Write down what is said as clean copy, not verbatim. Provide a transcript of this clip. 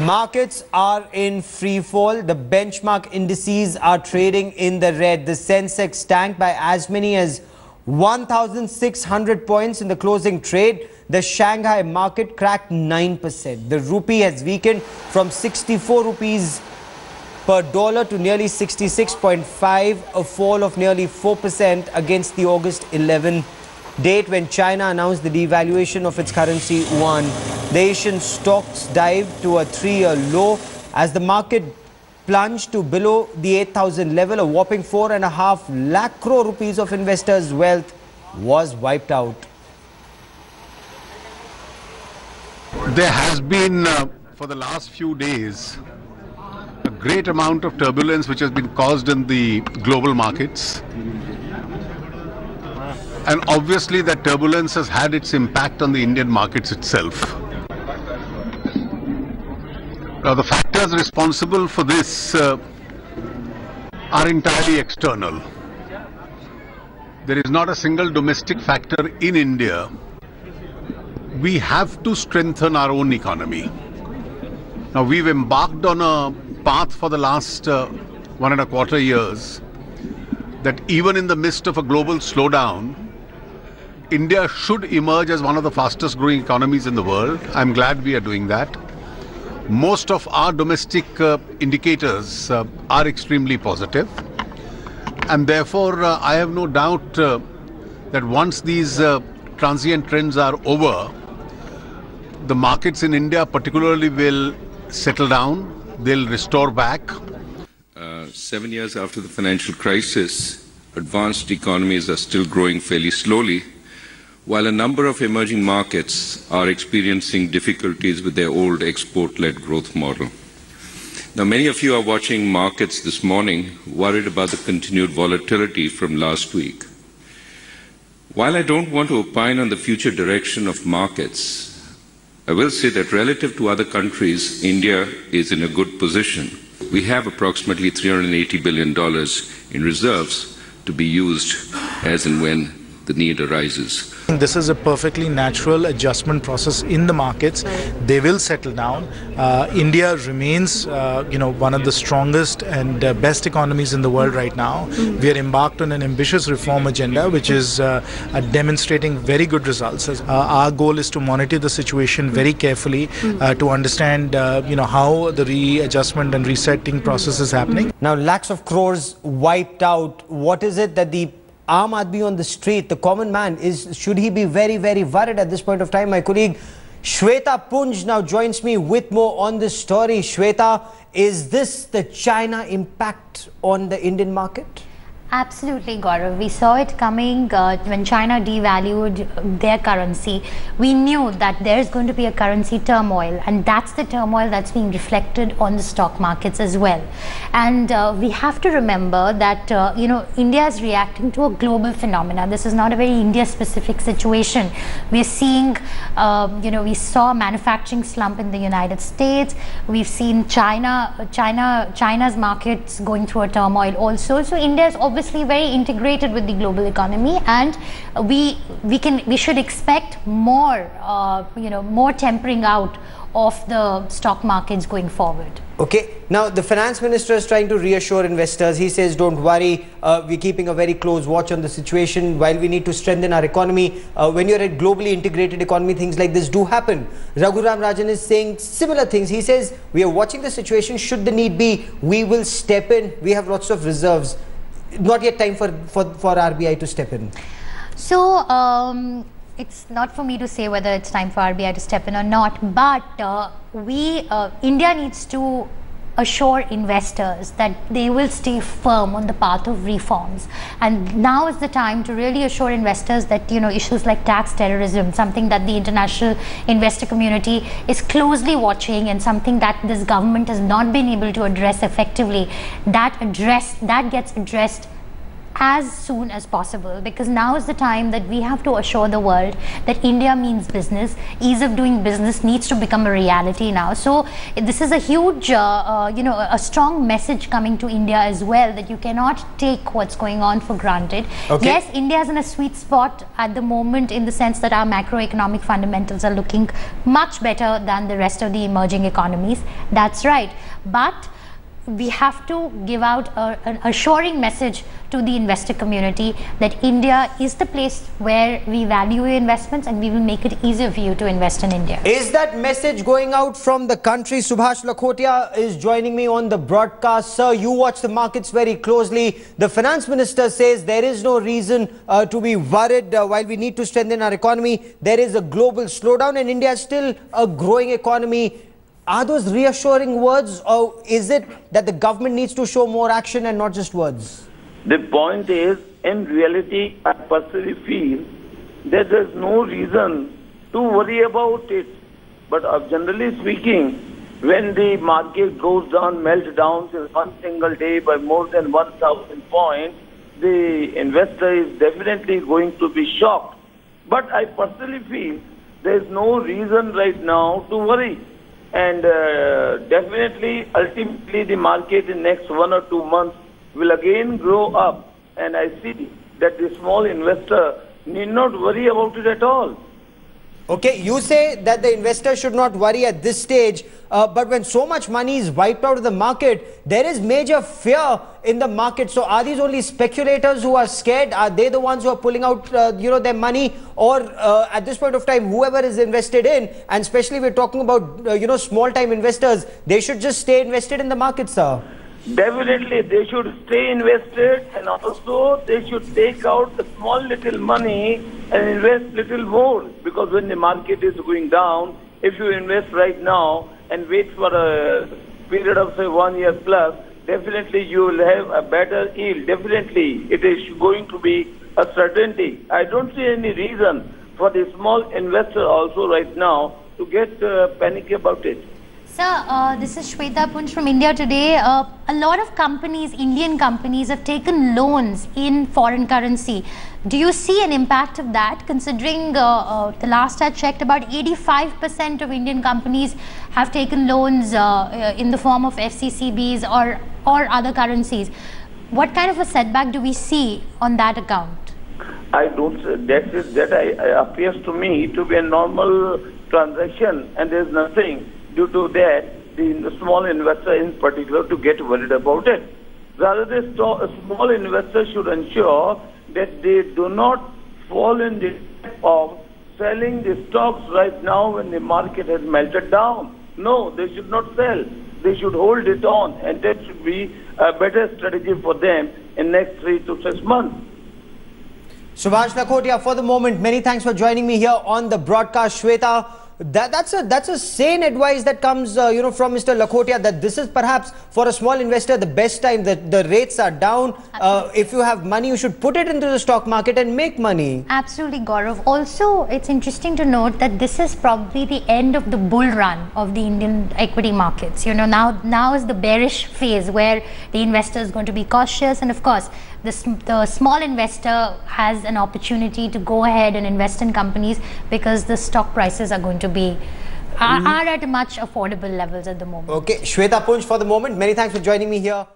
Markets are in free fall. The benchmark indices are trading in the red. The Sensex tanked by as many as 1,600 points in the closing trade. The Shanghai market cracked 9%. The rupee has weakened from 64 rupees per dollar to nearly 66.5, a fall of nearly 4% against the August 11 date when China announced the devaluation of its currency yuan. The Asian stocks dived to a 3-year low as the market plunged to below the 8,000 level. A whopping 4.5 lakh crore rupees of investors' wealth was wiped out. There has been, for the last few days, a great amount of turbulence which has been caused in the global markets. And obviously that turbulence has had its impact on the Indian markets itself. Now, the factors responsible for this are entirely external. There is not a single domestic factor in India. We have to strengthen our own economy. Now, we've embarked on a path for the last 1.25 years that even in the midst of a global slowdown, India should emerge as one of the fastest growing economies in the world. I'm glad we are doing that. Most of our domestic indicators are extremely positive. And therefore, I have no doubt that once these transient trends are over, the markets in India particularly will settle down, they'll restore back. 7 years after the financial crisis, advanced economies are still growing fairly slowly, while a number of emerging markets are experiencing difficulties with their old export-led growth model. Now, many of you are watching markets this morning worried about the continued volatility from last week. While I don't want to opine on the future direction of markets, I will say that relative to other countries, India is in a good position. We have approximately $380 billion in reserves to be used as and when the need arises. This is a perfectly natural adjustment process in the markets. They will settle down. India remains, one of the strongest and best economies in the world right now. We are embarked on an ambitious reform agenda, which is demonstrating very good results. Our goal is to monitor the situation very carefully to understand, how the readjustment and resetting process is happening. Now, lakhs of crores wiped out. What is it that the Aam Aadmi on the street, the common man, should he be very, very worried at this point of time? My colleague Shweta Punj now joins me with more on this story. Shweta, is this the China impact on the Indian market? Absolutely, Gaurav. We saw it coming when China devalued their currency. We knew that there is going to be a currency turmoil, and that's the turmoil that's being reflected on the stock markets as well. And we have to remember that India is reacting to a global phenomena. This is not a very India-specific situation. We are seeing, we saw a manufacturing slump in the United States. We've seen China's markets going through a turmoil also. So India is obviously very integrated with the global economy, and we should expect more more tempering out of the stock markets going forward. Okay, now the finance minister is trying to reassure investors. He says, don't worry, we're keeping a very close watch on the situation. While we need to strengthen our economy, when you're a globally integrated economy, things like this do happen. Raghuram Rajan is saying similar things. He says, we are watching the situation. Should the need be, we will step in. We have lots of reserves. Not yet time for RBI to step in. So it's not for me to say whether it's time for RBI to step in or not, but India needs to assure investors that they will stay firm on the path of reforms. And now is the time to really assure investors that issues like tax terrorism, something that the international investor community is closely watching and something that this government has not been able to address effectively, that gets addressed as soon as possible, because now is the time that we have to assure the world that India means business. Ease of doing business needs to become a reality now. So this is a huge, a strong message coming to India as well, that you cannot take what's going on for granted. Okay. Yes, India is in a sweet spot at the moment, in the sense that our macroeconomic fundamentals are looking much better than the rest of the emerging economies. That's right. But we have to give out an assuring message to the investor community that India is the place where we value your investments, and we will make it easier for you to invest in India. Is that message going out from the country? Subhash Lakhotia is joining me on the broadcast. Sir, you watch the markets very closely. The finance minister says there is no reason to be worried. While we need to strengthen our economy, there is a global slowdown and India is still a growing economy. Are those reassuring words, or is it that the government needs to show more action and not just words? The point is, in reality, I personally feel that there is no reason to worry about it. But generally speaking, when the market goes down, melts down in one single day by more than 1,000 points, the investor is definitely going to be shocked. But I personally feel there is no reason right now to worry. And definitely, ultimately, the market in next 1 or 2 months will again grow up. And I see that the small investor need not worry about it at all. Okay, you say that the investor should not worry at this stage, but when so much money is wiped out of the market, there is major fear in the market. So are these only speculators who are scared? Are they the ones who are pulling out their money? Or at this point of time, whoever is invested in, and especially we're talking about small time investors, they should just stay invested in the market, sir? Definitely, they should stay invested, and also they should take out the small little money and invest little more, because when the market is going down, if you invest right now and wait for a period of say 1 year plus, definitely you will have a better yield. Definitely, it is going to be a certainty. I don't see any reason for the small investor also right now to get panicky about it. Sir, this is Shweta Punj from India Today. A lot of companies, Indian companies, have taken loans in foreign currency. Do you see an impact of that, considering the last I checked, about 85% of Indian companies have taken loans in the form of FCCBs or other currencies? What kind of a setback do we see on that account? I don't. That appears to me to be a normal transaction, and there is nothing due to that the small investor in particular to get worried about it. Rather, the small investor should ensure that they do not fall in the trap of selling the stocks right now when the market has melted down. No, they should not sell. They should hold it on, and that should be a better strategy for them in next 3 to 6 months. Subhash Lakhotia, for the moment, many thanks for joining me here on the broadcast. Shweta, that's a sane advice that comes from Mr. Lakhotia, that this is perhaps for a small investor the best time, that the rates are down. If you have money, you should put it into the stock market and make money. Absolutely, Gaurav. Also, it's interesting to note that this is probably the end of the bull run of the Indian equity markets. Now is the bearish phase where the investor is going to be cautious, and of course the small investor has an opportunity to go ahead and invest in companies because the stock prices are going to be are at much affordable levels at the moment. Okay, Shweta Punj, for the moment, many thanks for joining me here.